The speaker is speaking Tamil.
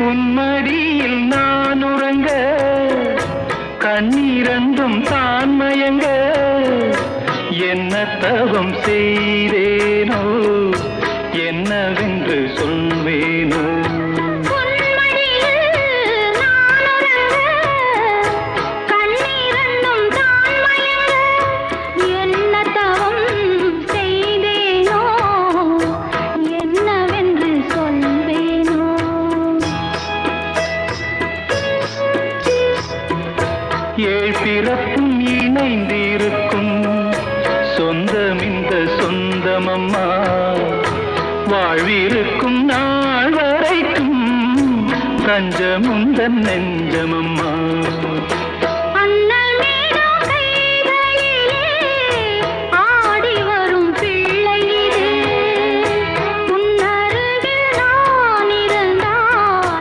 உன்மடியில் நான் உறங்க கண்ணீரண்டும் தான் மயங்க என்ன தவம் செய்தேனோ என்னவென்று சொல்வேனோ ஏழ் பிறப்பும் இணைந்திருக்கும் சொந்தம் இந்த சொந்தமம்மா வாழ்விருக்கும் நாள் வரைக்கும் தஞ்சமுந்தன் நெஞ்சமம்மா